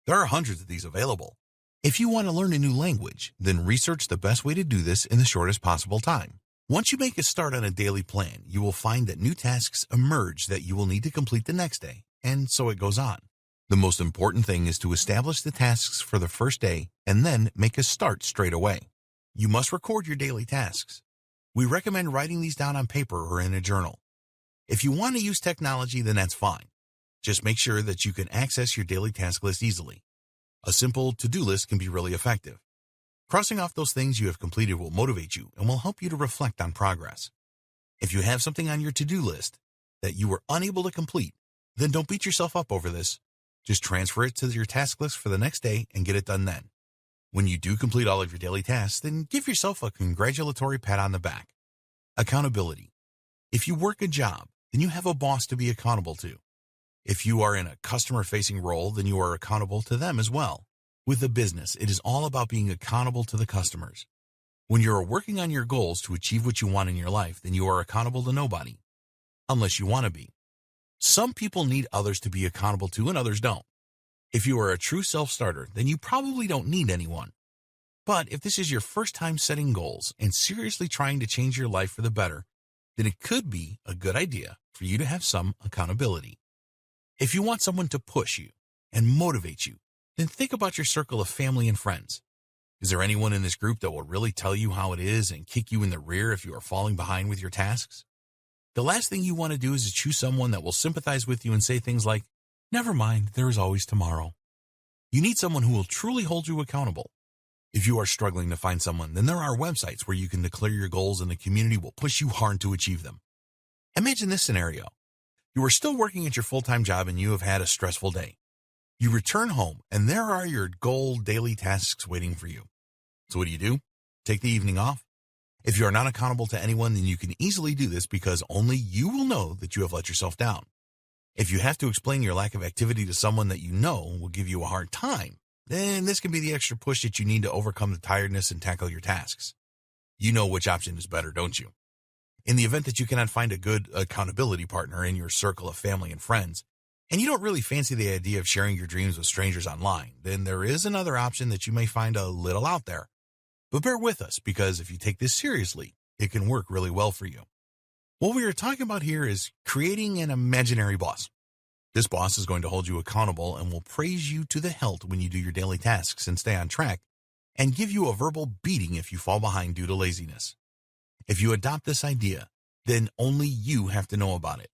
There are hundreds of these available. If you want to learn a new language, then research the best way to do this in the shortest possible time. Once you make a start on a daily plan, you will find that new tasks emerge that you will need to complete the next day, and so it goes on. The most important thing is to establish the tasks for the first day and then make a start straight away. You must record your daily tasks. We recommend writing these down on paper or in a journal. If you want to use technology, then that's fine. Just make sure that you can access your daily task list easily. A simple to-do list can be really effective. Crossing off those things you have completed will motivate you and will help you to reflect on progress. If you have something on your to-do list that you were unable to complete, then don't beat yourself up over this. Just transfer it to your task list for the next day and get it done then. When you do complete all of your daily tasks, then give yourself a congratulatory pat on the back. Accountability. If you work a job, then you have a boss to be accountable to. If you are in a customer-facing role, then you are accountable to them as well. With a business, it is all about being accountable to the customers. When you are working on your goals to achieve what you want in your life, then you are accountable to nobody, unless you want to be. Some people need others to be accountable to and others don't. If you are a true self-starter, then you probably don't need anyone. But if this is your first time setting goals and seriously trying to change your life for the better, then it could be a good idea for you to have some accountability. If you want someone to push you and motivate you, then think about your circle of family and friends. Is there anyone in this group that will really tell you how it is and kick you in the rear if you are falling behind with your tasks? The last thing you want to do is to choose someone that will sympathize with you and say things like, "Never mind, there is always tomorrow." You need someone who will truly hold you accountable. If you are struggling to find someone, then there are websites where you can declare your goals and the community will push you hard to achieve them. Imagine this scenario. You are still working at your full-time job and you have had a stressful day. You return home and there are your goal daily tasks waiting for you. So what do? Take the evening off? If you are not accountable to anyone, then you can easily do this because only you will know that you have let yourself down. If you have to explain your lack of activity to someone that you know will give you a hard time, then this can be the extra push that you need to overcome the tiredness and tackle your tasks. You know which option is better, don't you? In the event that you cannot find a good accountability partner in your circle of family and friends, and you don't really fancy the idea of sharing your dreams with strangers online, then there is another option that you may find a little out there. But bear with us, because if you take this seriously, it can work really well for you. What we are talking about here is creating an imaginary boss. This boss is going to hold you accountable and will praise you to the hilt when you do your daily tasks and stay on track, and give you a verbal beating if you fall behind due to laziness. If you adopt this idea, then only you have to know about it.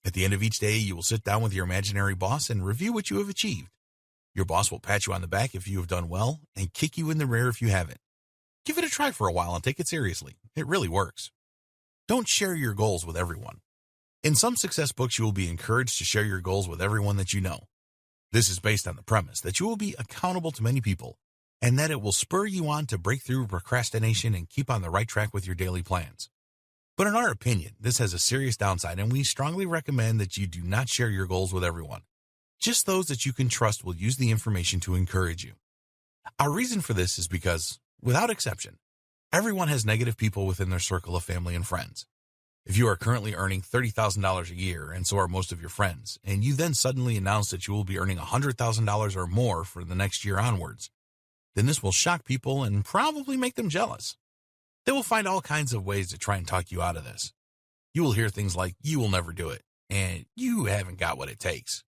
At the end of each day, you will sit down with your imaginary boss and review what you have achieved. Your boss will pat you on the back if you have done well and kick you in the rear if you haven't. Give it a try for a while and take it seriously. It really works. Don't share your goals with everyone. In some success books, you will be encouraged to share your goals with everyone that you know. This is based on the premise that you will be accountable to many people and that it will spur you on to break through procrastination and keep on the right track with your daily plans. But in our opinion, this has a serious downside, and we strongly recommend that you do not share your goals with everyone. Just those that you can trust will use the information to encourage you. Our reason for this is because, without exception, everyone has negative people within their circle of family and friends. If you are currently earning $30,000 a year, and so are most of your friends, and you then suddenly announce that you will be earning $100,000 or more for the next year onwards, then this will shock people and probably make them jealous. They will find all kinds of ways to try and talk you out of this. You will hear things like, "You will never do it," and "You haven't got what it takes."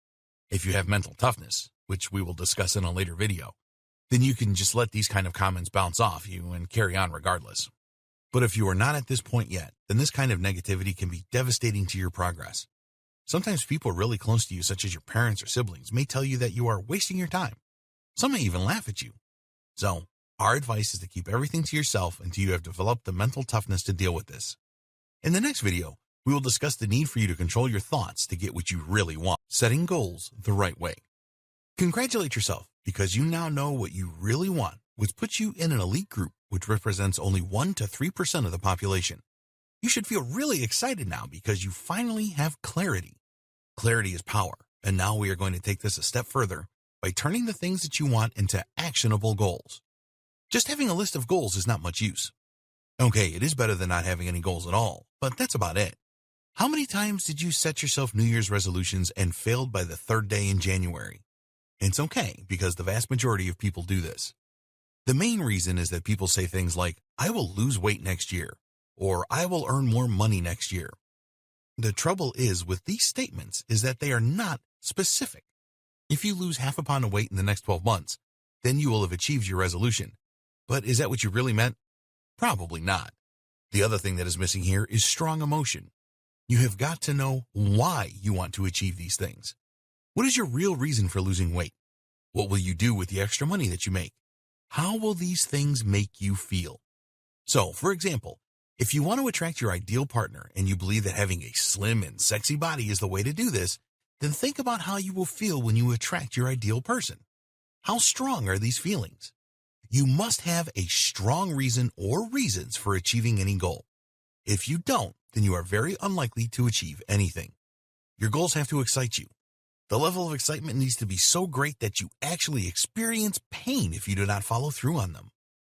If you have mental toughness, which we will discuss in a later video, then you can just let these kind of comments bounce off you and carry on regardless. But if you are not at this point yet, then this kind of negativity can be devastating to your progress. Sometimes people really close to you, such as your parents or siblings, may tell you that you are wasting your time. Some may even laugh at you. So, our advice is to keep everything to yourself until you have developed the mental toughness to deal with this. In the next video, we will discuss the need for you to control your thoughts to get what you really want, setting goals the right way. Congratulate yourself, because you now know what you really want, which puts you in an elite group which represents only 1 to 3% of the population. You should feel really excited now because you finally have clarity. Clarity is power, and now we are going to take this a step further by turning the things that you want into actionable goals. Just having a list of goals is not much use. Okay, it is better than not having any goals at all, but that's about it. How many times did you set yourself New Year's resolutions and failed by the 3rd day in January? It's okay, because the vast majority of people do this. The main reason is that people say things like, "I will lose weight next year," or "I will earn more money next year." The trouble is with these statements is that they are not specific. If you lose half a pound of weight in the next 12 months, then you will have achieved your resolution. But is that what you really meant? Probably not. The other thing that is missing here is strong emotion. You have got to know why you want to achieve these things. What is your real reason for losing weight? What will you do with the extra money that you make? How will these things make you feel? So, for example, if you want to attract your ideal partner and you believe that having a slim and sexy body is the way to do this, then think about how you will feel when you attract your ideal person. How strong are these feelings? You must have a strong reason or reasons for achieving any goal. If you don't, then you are very unlikely to achieve anything. Your goals have to excite you. The level of excitement needs to be so great that you actually experience pain if you do not follow through on them.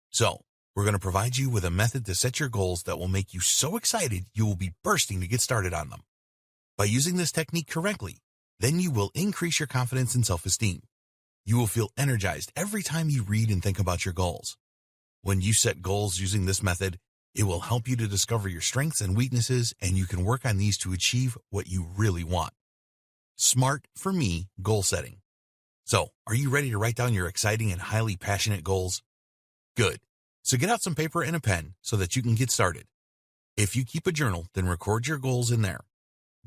So, we're going to provide you with a method to set your goals that will make you so excited you will be bursting to get started on them. By using this technique correctly, then you will increase your confidence and self-esteem. You will feel energized every time you read and think about your goals. When you set goals using this method, it will help you to discover your strengths and weaknesses, and you can work on these to achieve what you really want. Smart for me goal setting. So, are you ready to write down your exciting and highly passionate goals? Good. So get out some paper and a pen so that you can get started. If you keep a journal, then record your goals in there.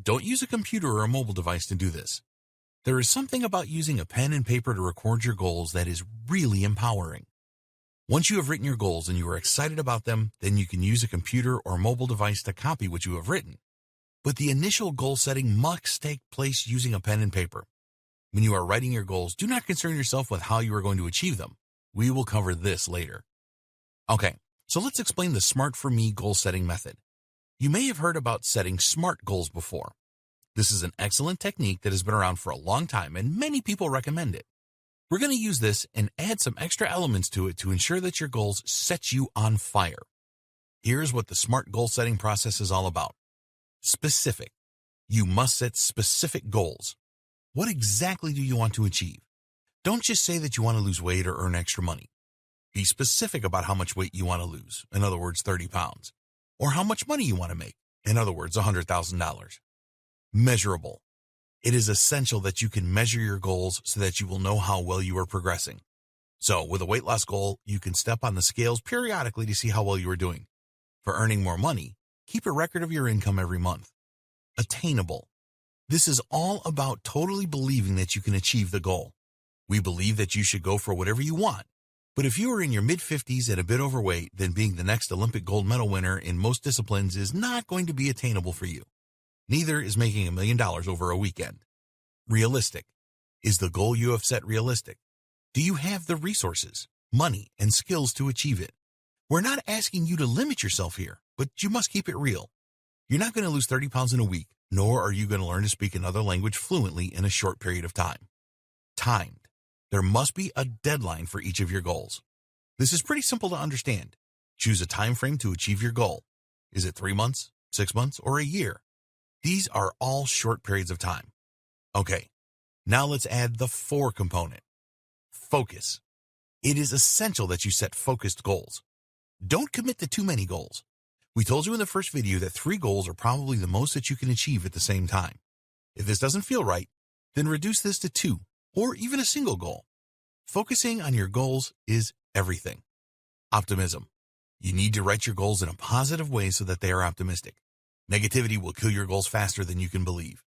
Don't use a computer or a mobile device to do this. There is something about using a pen and paper to record your goals that is really empowering. Once you have written your goals and you are excited about them, then you can use a computer or mobile device to copy what you have written. But the initial goal setting must take place using a pen and paper. When you are writing your goals, do not concern yourself with how you are going to achieve them. We will cover this later. Okay, so let's explain the Smart for Me goal setting method. You may have heard about setting SMART goals before. This is an excellent technique that has been around for a long time and many people recommend it. We're going to use this and add some extra elements to it to ensure that your goals set you on fire. Here's what the SMART goal setting process is all about. Specific. You must set specific goals. What exactly do you want to achieve? Don't just say that you want to lose weight or earn extra money. Be specific about how much weight you want to lose, in other words, 30 pounds, or how much money you want to make, in other words, $100,000. Measurable. It is essential that you can measure your goals so that you will know how well you are progressing. So, with a weight loss goal, you can step on the scales periodically to see how well you are doing. For earning more money, keep a record of your income every month. Attainable. This is all about totally believing that you can achieve the goal. We believe that you should go for whatever you want. But if you are in your mid-50s and a bit overweight, then being the next Olympic gold medal winner in most disciplines is not going to be attainable for you. Neither is making $1 million over a weekend. Realistic. Is the goal you have set realistic? Do you have the resources, money, and skills to achieve it? We're not asking you to limit yourself here, but you must keep it real. You're not going to lose 30 pounds in a week, nor are you going to learn to speak another language fluently in a short period of time. Timed. There must be a deadline for each of your goals. This is pretty simple to understand. Choose a time frame to achieve your goal. Is it 3 months, 6 months, or a year? These are all short periods of time. Okay, now let's add the 4 component. Focus. It is essential that you set focused goals. Don't commit to too many goals. We told you in the first video that 3 goals are probably the most that you can achieve at the same time. If this doesn't feel right, then reduce this to 2. Or even a single goal. Focusing on your goals is everything. Optimism. You need to write your goals in a positive way so that they are optimistic. Negativity will kill your goals faster than you can believe.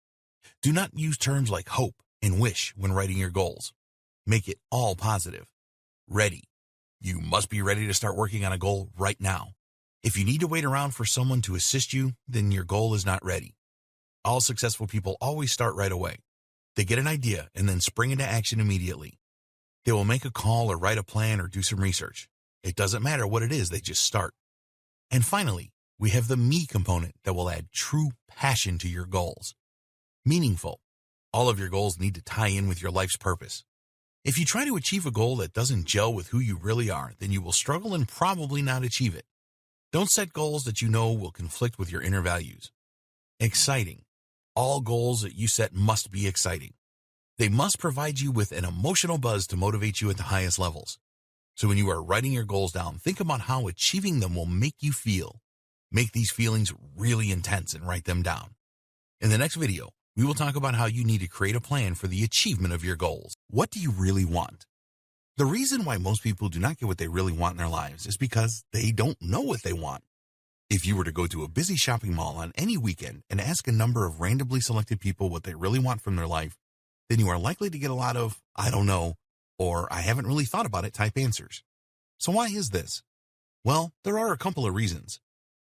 Do not use terms like hope and wish when writing your goals. Make it all positive. Ready. You must be ready to start working on a goal right now. If you need to wait around for someone to assist you, then your goal is not ready. All successful people always start right away. They get an idea and then spring into action immediately. They will make a call or write a plan or do some research. It doesn't matter what it is, they just start. And finally, we have the me component that will add true passion to your goals. Meaningful. All of your goals need to tie in with your life's purpose. If you try to achieve a goal that doesn't gel with who you really are, then you will struggle and probably not achieve it. Don't set goals that you know will conflict with your inner values. Exciting. All goals that you set must be exciting. They must provide you with an emotional buzz to motivate you at the highest levels. So when you are writing your goals down, think about how achieving them will make you feel. Make these feelings really intense and write them down. In the next video, We will talk about how you need to create a plan for the achievement of your goals. What do you really want? The reason why most people do not get what they really want in their lives is because they don't know what they want. If you were to go to a busy shopping mall on any weekend and ask a number of randomly selected people what they really want from their life, then you are likely to get a lot of, I don't know, or I haven't really thought about it type answers. So why is this? Well, there are a couple of reasons.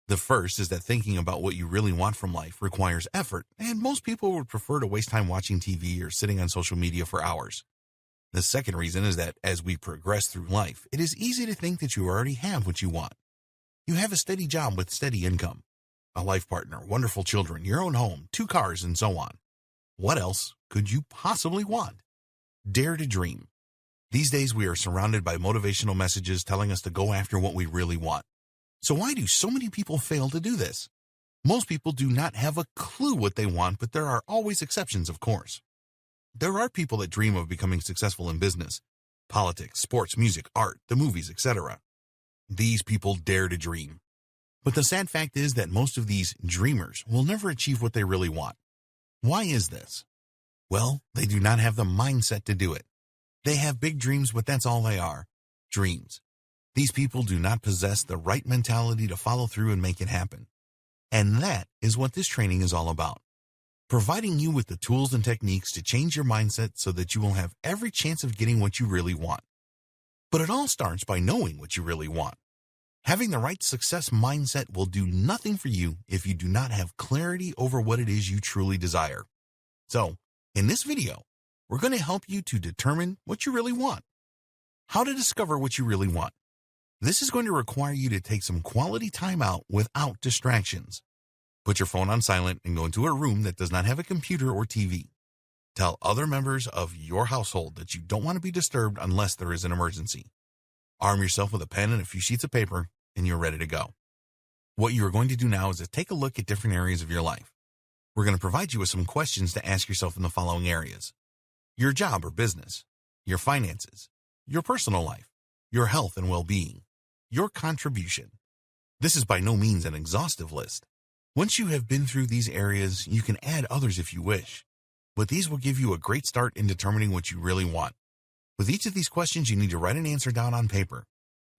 The first is that thinking about what you really want from life requires effort, and most people would prefer to waste time watching TV or sitting on social media for hours. The second reason is that as we progress through life, it is easy to think that you already have what you want. You have a steady job with steady income, a life partner, wonderful children, your own home, 2 cars, and so on. What else could you possibly want? Dare to dream. These days we are surrounded by motivational messages telling us to go after what we really want. So why do so many people fail to do this? Most people do not have a clue what they want, but there are always exceptions, of course. There are people that dream of becoming successful in business, politics, sports, music, art, the movies, etc. These people dare to dream. But the sad fact is that most of these dreamers will never achieve what they really want. Why is this? Well, they do not have the mindset to do it. They have big dreams, but that's all they are, dreams. These people do not possess the right mentality to follow through and make it happen. And that is what this training is all about. Providing you with the tools and techniques to change your mindset so that you will have every chance of getting what you really want. But it all starts by knowing what you really want. Having the right success mindset will do nothing for you if you do not have clarity over what it is you truly desire. So, in this video, we're going to help you to determine what you really want. How to discover what you really want. This is going to require you to take some quality time out without distractions. Put your phone on silent and go into a room that does not have a computer or TV. Tell other members of your household that you don't want to be disturbed unless there is an emergency. Arm yourself with a pen and a few sheets of paper, and you're ready to go. What you are going to do now is to take a look at different areas of your life. We're going to provide you with some questions to ask yourself in the following areas: your job or business, your finances, your personal life, your health and well-being, your contribution. This is by no means an exhaustive list. Once you have been through these areas, you can add others if you wish, but these will give you a great start in determining what you really want. With each of these questions, you need to write an answer down on paper.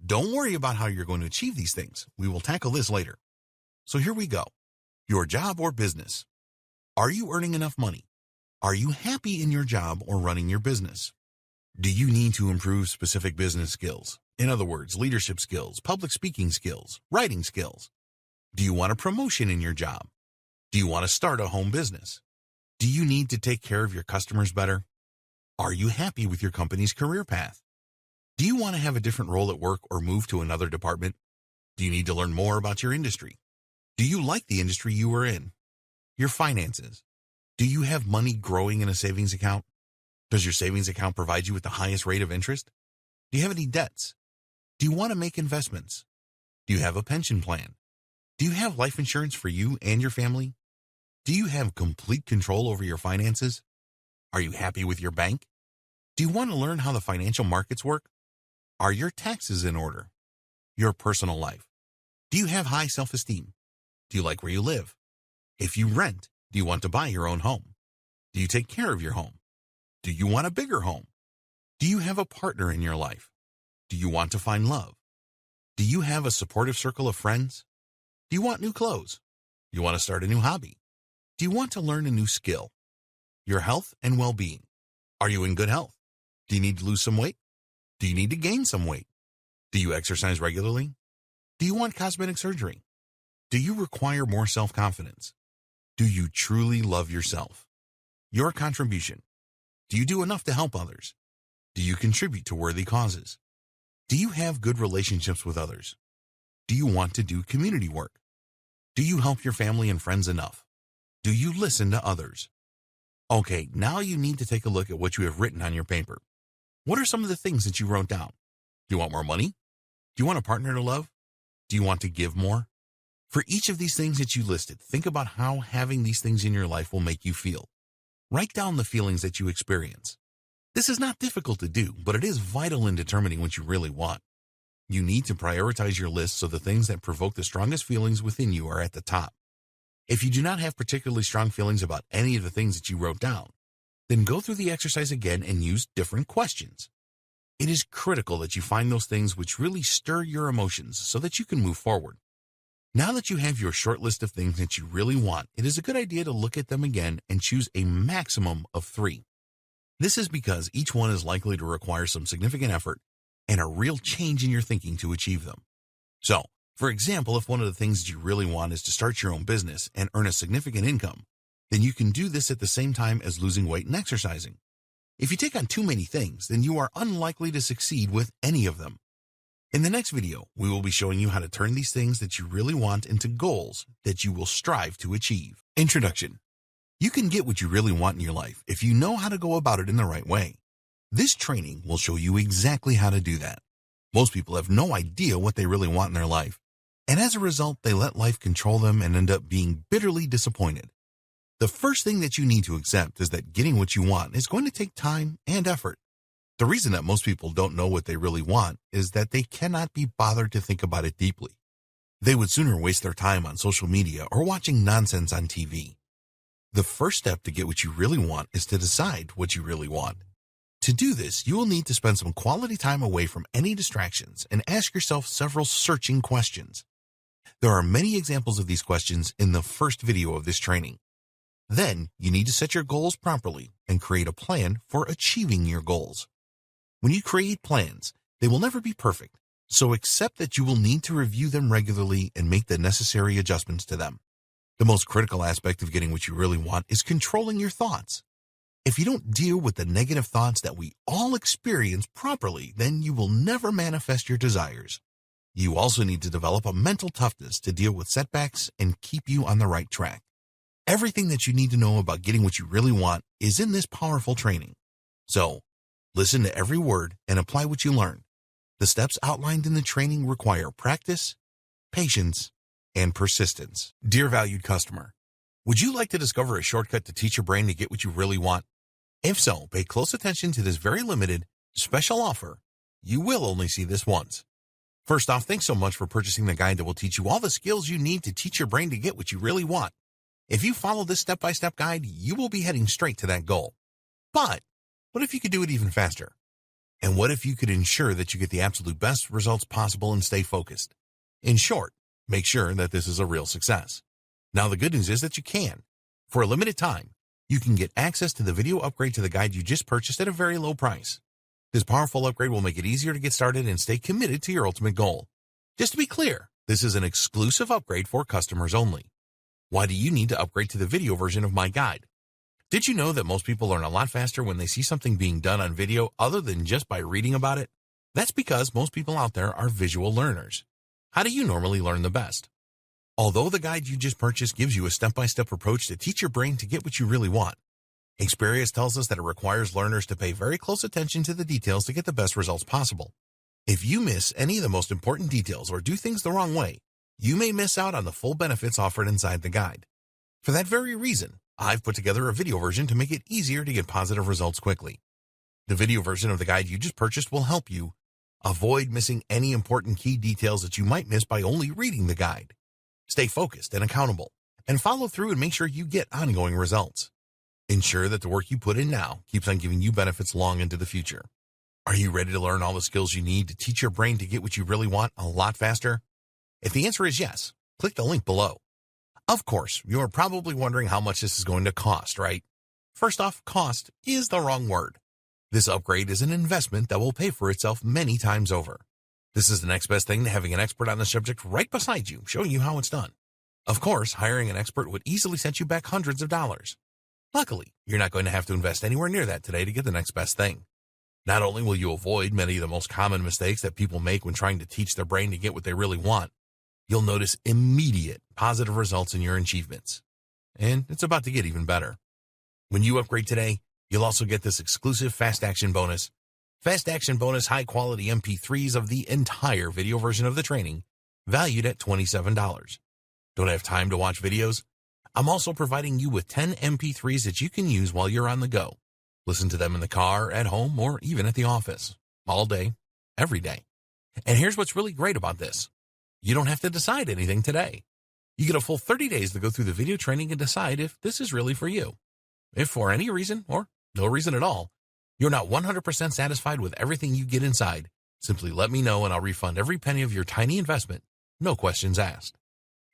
Don't worry about how you're going to achieve these things. We will tackle this later. So here we go. Your job or business. Are you earning enough money? Are you happy in your job or running your business? Do you need to improve specific business skills? In other words, leadership skills, public speaking skills, writing skills. Do you want a promotion in your job? Do you want to start a home business? Do you need to take care of your customers better? Are you happy with your company's career path? Do you want to have a different role at work or move to another department? Do you need to learn more about your industry? Do you like the industry you are in? Your finances. Do you have money growing in a savings account? Does your savings account provide you with the highest rate of interest? Do you have any debts? Do you want to make investments? Do you have a pension plan? Do you have life insurance for you and your family? Do you have complete control over your finances? Are you happy with your bank? Do you want to learn how the financial markets work? Are your taxes in order? Your personal life. Do you have high self-esteem? Do you like where you live? If you rent, do you want to buy your own home? Do you take care of your home? Do you want a bigger home? Do you have a partner in your life? Do you want to find love? Do you have a supportive circle of friends? Do you want new clothes? Do you want to start a new hobby? Do you want to learn a new skill? Your health and well-being. Are you in good health? Do you need to lose some weight? Do you need to gain some weight? Do you exercise regularly? Do you want cosmetic surgery? Do you require more self-confidence? Do you truly love yourself? Your contribution. Do you do enough to help others? Do you contribute to worthy causes? Do you have good relationships with others? Do you want to do community work? Do you help your family and friends enough? Do you listen to others? Okay, now you need to take a look at what you have written on your paper. What are some of the things that you wrote down? Do you want more money? Do you want a partner to love? Do you want to give more? For each of these things that you listed, think about how having these things in your life will make you feel. Write down the feelings that you experience. This is not difficult to do, but it is vital in determining what you really want. You need to prioritize your list so the things that provoke the strongest feelings within you are at the top. If you do not have particularly strong feelings about any of the things that you wrote down, then go through the exercise again and use different questions. It is critical that you find those things which really stir your emotions so that you can move forward. Now that you have your short list of things that you really want, it is a good idea to look at them again and choose a maximum of 3. This is because each one is likely to require some significant effort and a real change in your thinking to achieve them. So, for example, if one of the things that you really want is to start your own business and earn a significant income, then you can do this at the same time as losing weight and exercising. If you take on too many things, then you are unlikely to succeed with any of them. In the next video, we will be showing you how to turn these things that you really want into goals that you will strive to achieve. Introduction. You can get what you really want in your life if you know how to go about it in the right way. This training will show you exactly how to do that. Most people have no idea what they really want in their life, and as a result, they let life control them and end up being bitterly disappointed. The first thing that you need to accept is that getting what you want is going to take time and effort. The reason that most people don't know what they really want is that they cannot be bothered to think about it deeply. They would sooner waste their time on social media or watching nonsense on TV. The first step to get what you really want is to decide what you really want. To do this, you will need to spend some quality time away from any distractions and ask yourself several searching questions. There are many examples of these questions in the first video of this training. Then, you need to set your goals properly and create a plan for achieving your goals. When you create plans, they will never be perfect, so accept that you will need to review them regularly and make the necessary adjustments to them. The most critical aspect of getting what you really want is controlling your thoughts. If you don't deal with the negative thoughts that we all experience properly, then you will never manifest your desires. You also need to develop a mental toughness to deal with setbacks and keep you on the right track. Everything that you need to know about getting what you really want is in this powerful training. So, listen to every word and apply what you learn. The steps outlined in the training require practice, patience, and persistence. Dear valued customer, would you like to discover a shortcut to teach your brain to get what you really want? If so, pay close attention to this very limited, special offer. You will only see this once. First off, thanks so much for purchasing the guide that will teach you all the skills you need to teach your brain to get what you really want. If you follow this step-by-step guide, you will be heading straight to that goal. But what if you could do it even faster? And what if you could ensure that you get the absolute best results possible and stay focused? In short, make sure that this is a real success. Now, the good news is that you can. For a limited time, you can get access to the video upgrade to the guide you just purchased at a very low price. This powerful upgrade will make it easier to get started and stay committed to your ultimate goal. Just to be clear, this is an exclusive upgrade for customers only. Why do you need to upgrade to the video version of my guide? Did you know that most people learn a lot faster when they see something being done on video other than just by reading about it? That's because most people out there are visual learners. How do you normally learn the best? Although the guide you just purchased gives you a step-by-step approach to teach your brain to get what you really want, experience tells us that it requires learners to pay very close attention to the details to get the best results possible. If you miss any of the most important details or do things the wrong way, you may miss out on the full benefits offered inside the guide. For that very reason, I've put together a video version to make it easier to get positive results quickly. The video version of the guide you just purchased will help you avoid missing any important key details that you might miss by only reading the guide. Stay focused and accountable, and follow through and make sure you get ongoing results. Ensure that the work you put in now keeps on giving you benefits long into the future. Are you ready to learn all the skills you need to teach your brain to get what you really want a lot faster? If the answer is yes, click the link below. Of course, you're probably wondering how much this is going to cost, right? First off, cost is the wrong word. This upgrade is an investment that will pay for itself many times over. This is the next best thing to having an expert on the subject right beside you, showing you how it's done. Of course, hiring an expert would easily set you back hundreds of dollars. Luckily, you're not going to have to invest anywhere near that today to get the next best thing. Not only will you avoid many of the most common mistakes that people make when trying to teach their brain to get what they really want, you'll notice immediate positive results in your achievements. And it's about to get even better. When you upgrade today, you'll also get this exclusive Fast Action bonus. Fast Action bonus high-quality MP3s of the entire video version of the training, valued at $27. Don't have time to watch videos? I'm also providing you with 10 MP3s that you can use while you're on the go. Listen to them in the car, at home, or even at the office. All day, every day. And here's what's really great about this. You don't have to decide anything today. You get a full 30 days to go through the video training and decide if this is really for you. If for any reason, or no reason at all, you're not 100% satisfied with everything you get inside, simply let me know and I'll refund every penny of your tiny investment, no questions asked.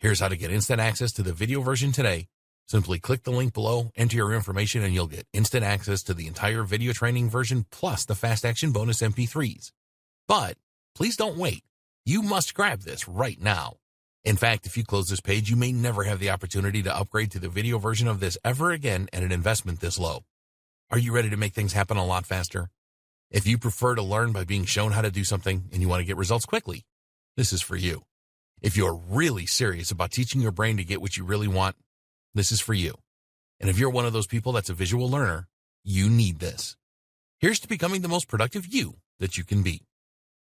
Here's how to get instant access to the video version today. Simply click the link below, enter your information, and you'll get instant access to the entire video training version plus the fast action bonus MP3s. But please don't wait. You must grab this right now. In fact, if you close this page, you may never have the opportunity to upgrade to the video version of this ever again at an investment this low. Are you ready to make things happen a lot faster? If you prefer to learn by being shown how to do something and you want to get results quickly, this is for you. If you're really serious about teaching your brain to get what you really want, this is for you. And if you're one of those people that's a visual learner, you need this. Here's to becoming the most productive you that you can be.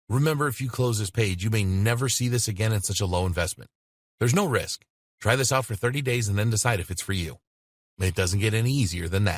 Remember, if you close this page, you may never see this again at such a low investment. There's no risk. Try this out for 30 days and then decide if it's for you. It doesn't get any easier than that.